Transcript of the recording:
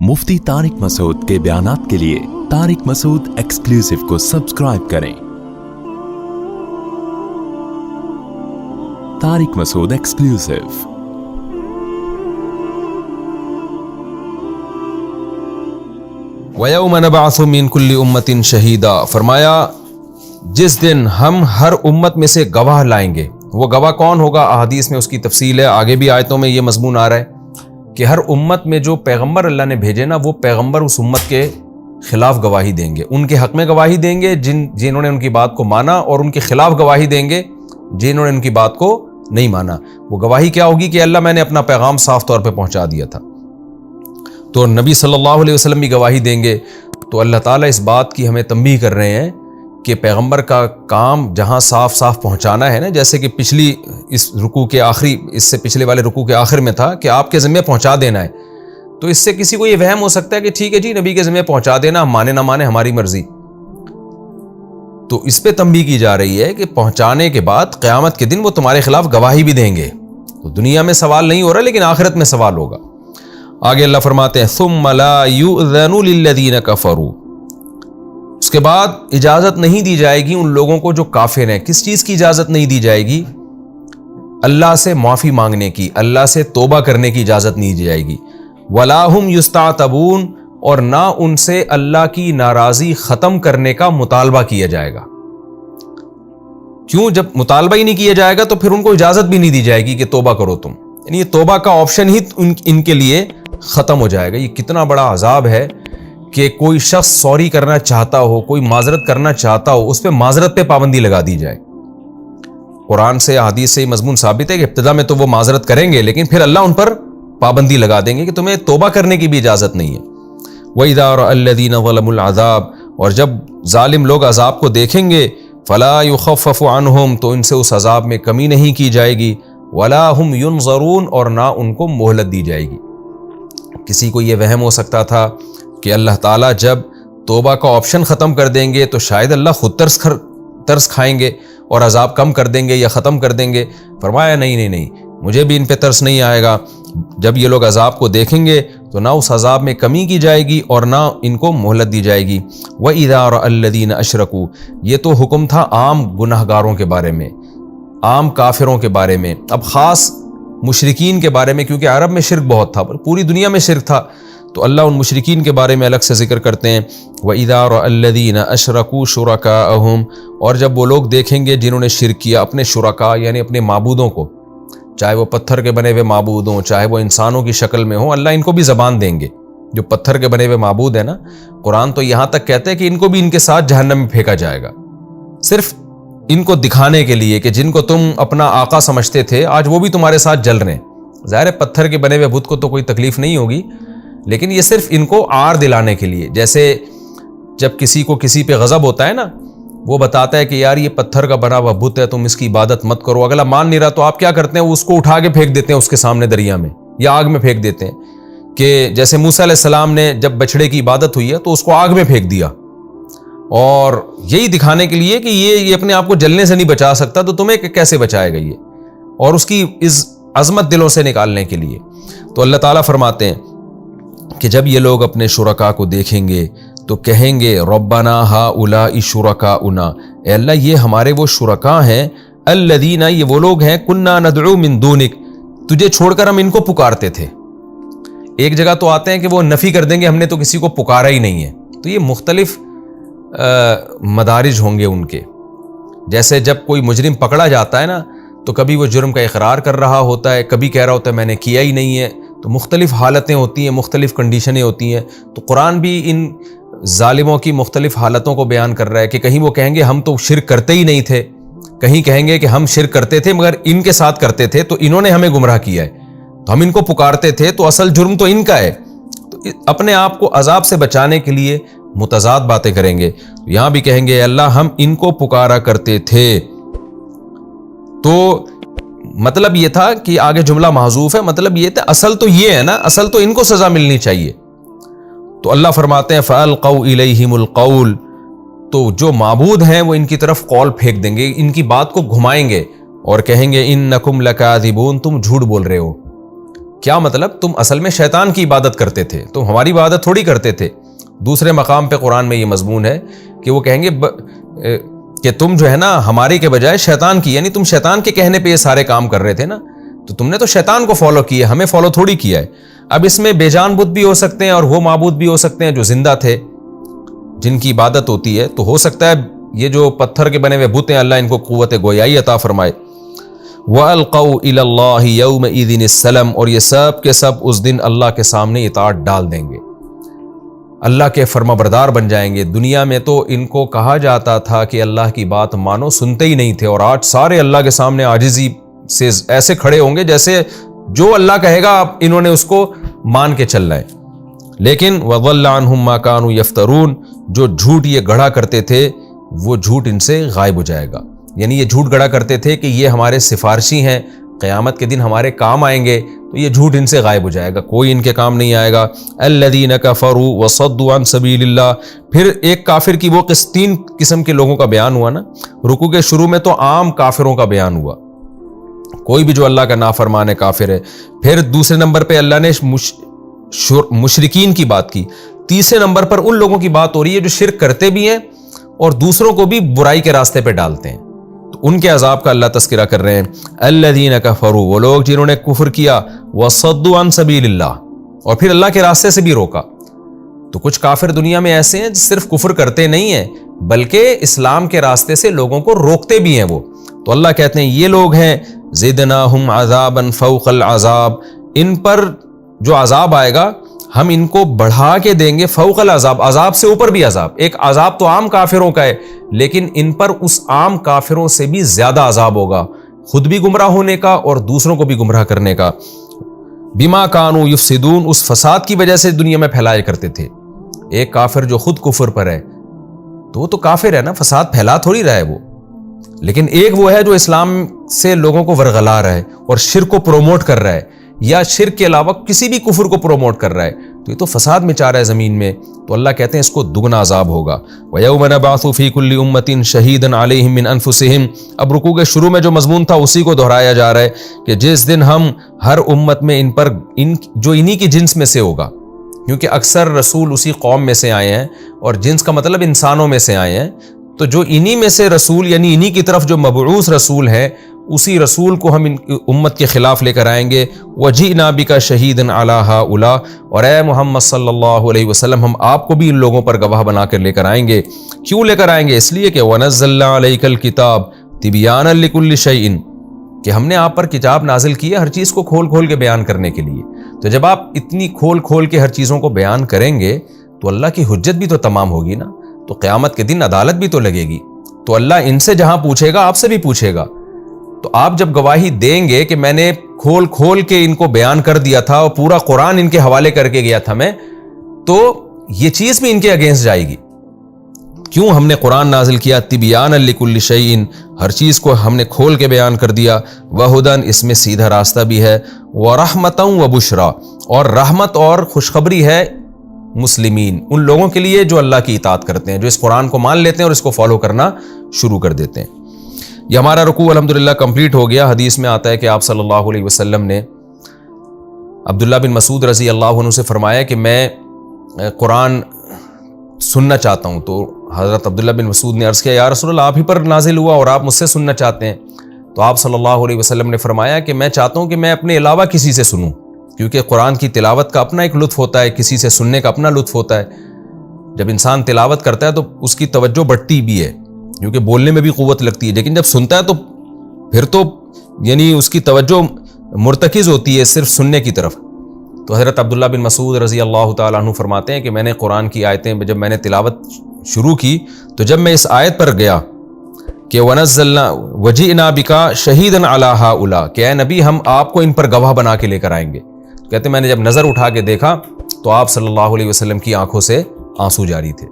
मुफ्ती तारिक मसूद के बयानात के लिए तारिक मसूद एक्सक्लूसिव को सब्सक्राइब करें। तारिक मसूद एक्सक्लूसिव। वयौम नबअसु मिन कुल्ली उम्मतिन शहीदा, फरमाया जिस दिन हम हर उम्मत में से गवाह लाएंगे। वो गवाह कौन होगा? अहादीस में उसकी तफसील है, आगे भी आयतों में ये मजमून आ रहा है कि हर उम्मत में जो पैगंबर अल्लाह ने भेजे ना, वो पैगंबर उस उम्मत के खिलाफ गवाही देंगे, उनके हक में गवाही देंगे जिन्होंने उनकी बात को माना, और उनके खिलाफ गवाही देंगे जिन्होंने उनकी बात को नहीं माना। वो गवाही क्या होगी कि अल्लाह मैंने अपना पैगाम साफ तौर पे पहुंचा दिया था। तो नबी सल्लल्लाहु अलैहि वसल्लम भी गवाही देंगे। तो अल्लाह ताला इस बात की हमें तंबीह कर रहे हैं कि पैगंबर का काम जहाँ साफ साफ पहुँचाना है ना, जैसे कि पिछली इस रुकू के आखिरी, इससे पिछले वाले रुकू के आखिर में था कि आपके ज़िम्मे पहुँचा देना है। तो इससे किसी को ये वहम हो सकता है कि ठीक है जी, नबी के ज़िम्मे पहुँचा देना, माने ना माने हमारी मर्जी। तो इस पे तंबीह की जा रही है कि पहुँचाने के बाद क़यामत के दिन वो तुम्हारे खिलाफ गवाही भी देंगे। तो दुनिया में सवाल नहीं हो रहा, लेकिन आखिरत में सवाल होगा। आगे अल्लाह फरमाते हैं सुम्मा ला युअज़नु लिल्लज़ीना कफ़रू, उसके बाद इजाज़त नहीं दी जाएगी उन लोगों को जो काफिर हैं। किस चीज़ की इजाज़त नहीं दी जाएगी? अल्लाह से माफ़ी मांगने की, अल्लाह से तौबा करने की इजाज़त नहीं दी जाएगी। वला हुम युस्तातबून, और ना उनसे अल्लाह की नाराज़ी ख़त्म करने का मुतालबा किया जाएगा। क्यों? जब मुतालबा ही नहीं किया जाएगा तो फिर उनको इजाज़त भी नहीं दी जाएगी कि तौबा करो तुम, यानी ये तौबा का ऑप्शन ही इनके लिए ख़त्म हो जाएगा। ये कितना बड़ा अजाब है कि कोई शख्स सॉरी करना चाहता हो, कोई माजरत करना चाहता हो, उस पर माजरत पे पाबंदी लगा दी जाए। कुरान से, हदीस से मजमून साबित है कि इब्तिदा में तो वो माजरत करेंगे, लेकिन फिर अल्लाह उन पर पाबंदी लगा देंगे कि तुम्हें तौबा करने की भी इजाज़त नहीं है। वइज़ा रअल्लज़ीना ज़लमुल अज़ाब, और जब जालिम लोग अजाब को देखेंगे, फ़ला युख़फ़फ़ु अन्हुम, तो इनसे उस अजाब में कमी नहीं की जाएगी। वला हुम युनज़रून, और ना उनको मोहलत दी जाएगी। किसी को ये वहम हो सकता था कि अल्लाह ताला जब तौबा का ऑप्शन ख़त्म कर देंगे तो शायद अल्लाह खुद तरस खाएंगे और अजाब कम कर देंगे या ख़त्म कर देंगे। फरमाया नहीं नहीं नहीं, मुझे भी इन पे तरस नहीं आएगा। जब ये लोग अजाब को देखेंगे तो ना उस अजाब में कमी की जाएगी और ना इनको मोहलत दी जाएगी। वइज़ा रअल्लज़ीना अशरकू, ये तो हुक्म था आम गुनाहगारों के बारे में, आम काफिरों के बारे में। अब ख़ास मुशरिकीन के बारे में, क्योंकि अरब में शिरक बहुत था, पूरी दुनिया में शिरक था, तो अल्लाह उन मुशरिकीन के बारे में अलग से जिक्र करते हैं। वइज़ा रअल्लज़ीना अशरकू शुरकाअहुम, और जब वो लोग देखेंगे जिन्होंने शिरक किया अपने शुरका यानी अपने माबूदों को, चाहे वो पत्थर के बने हुए माबूद हों, चाहे वो इंसानों की शक्ल में हो, अल्लाह इनको भी ज़बान देंगे। जो पत्थर के बने हुए माबूद है ना, कुरान तो यहाँ तक कहते हैं कि इनको भी इनके साथ जहन्नम में फेंका जाएगा, सिर्फ इनको दिखाने के लिए कि जिनको तुम अपना आका समझते थे आज वो भी तुम्हारे साथ जल रहे हैं। ज़ाहिर है पत्थर के बने हुए बुत को तो कोई तकलीफ नहीं होगी, लेकिन ये सिर्फ इनको आर दिलाने के लिए। जैसे जब किसी को किसी पे गज़ब होता है ना, वो बताता है कि यार ये पत्थर का बना हुआ बुत है, तुम इसकी इबादत मत करो। अगला मान नहीं रहा तो आप क्या करते हैं? उसको उठा के फेंक देते हैं उसके सामने दरिया में या आग में फेंक देते हैं। कि जैसे मूसा अलैहिस्सलाम ने जब बछड़े की इबादत हुई है तो उसको आग में फेंक दिया, और यही दिखाने के लिए कि ये अपने आप को जलने से नहीं बचा सकता, तो तुम्हें कैसे बचाएगा ये, और उसकी इस अजमत दिलों से निकालने के लिए। तो अल्लाह ताला फरमाते हैं कि जब ये लोग अपने शुरका को देखेंगे तो कहेंगे रब्बना हाउलाई शुरकाउना, ए अल्लाह ये हमारे वो शुरका हैं, अल्लज़ीना, ये वो लोग हैं, कुन्ना नदउ मिन दूनिक, तुझे छोड़कर हम इनको पुकारते थे। एक जगह तो आते हैं कि वो नफ़ी कर देंगे, हमने तो किसी को पुकारा ही नहीं है। तो ये मुख्तलिफ मदारिज होंगे उनके। जैसे जब कोई मुजरिम पकड़ा जाता है ना, तो कभी वो जुर्म का इकरार कर रहा होता है, कभी कह रहा होता है मैंने किया ही नहीं है। तो मुख्तलिफ हालतें होती हैं, मुख्तलिफ कंडीशनें होती हैं। तो कुरान भी इन जालिमों की मुख्तलिफ हालतों को बयान कर रहा है कि कहीं वो कहेंगे हम तो शिरक करते ही नहीं थे, कहीं कहेंगे कि हम शिरक करते थे मगर इनके साथ करते थे तो इन्होंने हमें गुमराह किया है, तो हम इनको पुकारते थे तो असल जुर्म तो इनका है। तो अपने आप को अजाब से बचाने के लिए मुतजाद बातें करेंगे। यहां भी कहेंगे अल्लाह हम इनको पुकारा करते थे। तो मतलब ये था कि आगे जुमला महजूफ है, मतलब ये था असल तो ये है ना, असल तो इनको सजा मिलनी चाहिए। तो अल्लाह फरमाते हैं फ़अल्क़ौ इलैहिमुल क़ौल, तो जो माबूद हैं वो इनकी तरफ कौल फेंक देंगे, इनकी बात को घुमाएंगे और कहेंगे इन्नकुम लकाज़िबून, तुम झूठ बोल रहे हो। کیا مطلب؟ تم اصل میں شیطان کی عبادت کرتے تھے، تم ہماری عبادت تھوڑی کرتے تھے۔ دوسرے مقام پہ قرآن میں یہ مضمون ہے کہ وہ کہیں گے کہ تم جو ہے نا ہماری کے بجائے شیطان کی، یعنی تم شیطان کے کہنے پہ یہ سارے کام کر رہے تھے نا، تو تم نے تو شیطان کو فالو کیا، ہمیں فالو تھوڑی کیا ہے۔ اب اس میں بے جان بت بھی ہو سکتے ہیں اور وہ معبود بھی ہو سکتے ہیں جو زندہ تھے، جن کی عبادت ہوتی ہے، تو ہو سکتا ہے یہ جو پتھر کے بنے ہوئے بت ہیں اللہ ان کو قوت گویائی عطا فرمائے۔ وَأَلْقَوْا إِلَى اللَّهِ يَوْمَئِذٍ السَّلَمَ، اور یہ سب کے سب اس دن اللہ کے سامنے اطاعت ڈال دیں گے، اللہ کے فرما بردار بن جائیں گے۔ دنیا میں تو ان کو کہا جاتا تھا کہ اللہ کی بات مانو، سنتے ہی نہیں تھے، اور آج سارے اللہ کے سامنے عاجزی سے ایسے کھڑے ہوں گے جیسے جو اللہ کہے گا انہوں نے اس کو مان کے چلنا ہے۔ لیکن وَضَلَّ عَنْهُمْ مَا كَانُوا يَفْتَرُونَ، جو جھوٹ یہ گڑھا کرتے تھے وہ جھوٹ ان سے غائب ہو جائے گا۔ یعنی یہ جھوٹ گڑھا کرتے تھے کہ یہ ہمارے سفارشی ہیں، قیامت کے دن ہمارے کام آئیں گے، تو یہ جھوٹ ان سے غائب ہو جائے گا، کوئی ان کے کام نہیں آئے گا۔ الذین کفروا وصدوا عن سبیل اللہ، پھر ایک کافر کی وہ تین قسم کے لوگوں کا بیان ہوا نا، رکوع کے شروع میں تو عام کافروں کا بیان ہوا، کوئی بھی جو اللہ کا نافرمان ہے کافر ہے۔ پھر دوسرے نمبر پہ اللہ نے مشرکین کی بات کی، تیسرے نمبر پر ان لوگوں کی بات ہو رہی ہے جو شرک کرتے بھی ہیں اور دوسروں کو بھی برائی کے راستے پہ ڈالتے ہیں، تو ان کے عذاب کا اللہ تذکرہ کر رہے ہیں۔ الذین کفروا، وہ لوگ جنہوں نے کفر کیا، وصدوا عن سبیل اللہ، اور پھر اللہ کے راستے سے بھی روکا۔ تو کچھ کافر دنیا میں ایسے ہیں صرف کفر کرتے نہیں ہیں بلکہ اسلام کے راستے سے لوگوں کو روکتے بھی ہیں وہ، تو اللہ کہتے ہیں یہ لوگ ہیں زدناہم عذابا فوق العذاب، ان پر جو عذاب آئے گا ہم ان کو بڑھا کے دیں گے، فوق العذاب، عذاب سے اوپر بھی عذاب۔ ایک عذاب تو عام کافروں کا ہے لیکن ان پر اس عام کافروں سے بھی زیادہ عذاب ہوگا، خود بھی گمراہ ہونے کا اور دوسروں کو بھی گمراہ کرنے کا۔ بما کانوا یفسدون، اس فساد کی وجہ سے دنیا میں پھیلایا کرتے تھے۔ ایک کافر جو خود کفر پر ہے تو وہ تو کافر ہے نا، فساد پھیلا تھوڑی رہا ہے وہ، لیکن ایک وہ ہے جو اسلام سے لوگوں کو ورغلا رہا ہے اور شرک کو پروموٹ کر رہا ہے، یا شرک کے علاوہ کسی بھی کفر کو پروموٹ کر رہا ہے، تو یہ تو فساد مچا رہا ہے زمین میں، تو اللہ کہتے ہیں اس کو دگنا عذاب ہوگا۔ وَيَوْمَ نَبْعَثُ فِي كُلِّ أُمَّةٍ شَهِيدًا عَلَيْهِمْ مِنْ أَنفُسِهِمْ، اب رکوع کے شروع میں جو مضمون تھا اسی کو دہرایا جا رہا ہے کہ جس دن ہم ہر امت میں ان پر جو انہی کی جنس میں سے ہوگا، کیونکہ اکثر رسول اسی قوم میں سے آئے ہیں اور جنس کا مطلب انسانوں میں سے آئے ہیں، تو جو انہی میں سے رسول یعنی انہی کی طرف جو مبعوث رسول ہیں اسی رسول کو ہم ان امت کے خلاف لے کر آئیں گے۔ وَجِئْنَا بِكَ شَهِيدًا عَلَىٰ هَٰؤُلَاءِ، اور اے محمد صلی اللہ علیہ وسلم ہم آپ کو بھی ان لوگوں پر گواہ بنا کر لے کر آئیں گے۔ کیوں لے کر آئیں گے؟ اس لیے کہ وَنَزَّلْنَا عَلَيْكَ الْكِتَابَ تِبْيَانًا لِكُلِّ شَيْءٍ، کہ ہم نے آپ پر کتاب نازل کی ہے ہر چیز کو کھول کھول کے بیان کرنے کے لیے۔ تو جب آپ اتنی کھول کھول کے ہر چیزوں کو بیان کریں گے تو اللہ کی حجت بھی تو تمام ہوگی نا، تو قیامت کے دن عدالت بھی تو لگے گی، تو اللہ ان سے جہاں پوچھے گا آپ سے بھی پوچھے گا۔ تو آپ جب گواہی دیں گے کہ میں نے کھول کھول کے ان کو بیان کر دیا تھا اور پورا قرآن ان کے حوالے کر کے گیا تھا میں، تو یہ چیز بھی ان کے اگینسٹ جائے گی۔ کیوں ہم نے قرآن نازل کیا؟ تبیانا لکل شیء، ہر چیز کو ہم نے کھول کے بیان کر دیا۔ وہدن، اس میں سیدھا راستہ بھی ہے، ورحمتا وبشرا، اور رحمت اور خوشخبری ہے مسلمین، ان لوگوں کے لیے جو اللہ کی اطاعت کرتے ہیں، جو اس قرآن کو مان لیتے ہیں اور اس کو فالو کرنا شروع کر دیتے ہیں۔ یہ ہمارا رکوع الحمدللہ کمپلیٹ ہو گیا۔ حدیث میں آتا ہے کہ آپ صلی اللہ علیہ وسلم نے عبداللہ بن مسعود رضی اللہ عنہ سے فرمایا کہ میں قرآن سننا چاہتا ہوں، تو حضرت عبداللہ بن مسعود نے عرض کیا یا رسول اللہ آپ ہی پر نازل ہوا اور آپ مجھ سے سننا چاہتے ہیں؟ تو آپ صلی اللہ علیہ وسلم نے فرمایا کہ میں چاہتا ہوں کہ میں اپنے علاوہ کسی سے سنوں، کیونکہ قرآن کی تلاوت کا اپنا ایک لطف ہوتا ہے، کسی سے سننے کا اپنا لطف ہوتا ہے۔ جب انسان تلاوت کرتا ہے تو اس کی توجہ بڑھتی بھی ہے، کیونکہ بولنے میں بھی قوت لگتی ہے، لیکن جب سنتا ہے تو پھر تو یعنی اس کی توجہ مرتکز ہوتی ہے صرف سننے کی طرف۔ تو حضرت عبداللہ بن مسعود رضی اللہ تعالیٰ عنہ فرماتے ہیں کہ میں نے قرآن کی آیتیں جب میں نے تلاوت شروع کی تو جب میں اس آیت پر گیا کہ وَنَزَّلْنَا وَجِئْنَا بِكَ شَهِيدًا عَلَىٰ هَٰؤُلَاءِ، کہ اے نبی ہم آپ کو ان پر گواہ بنا کے لے کر آئیں گے، تو کہتے ہیں میں نے جب نظر اٹھا کے دیکھا تو آپ صلی اللہ علیہ وسلم کی آنکھوں سے آنسو جاری تھے۔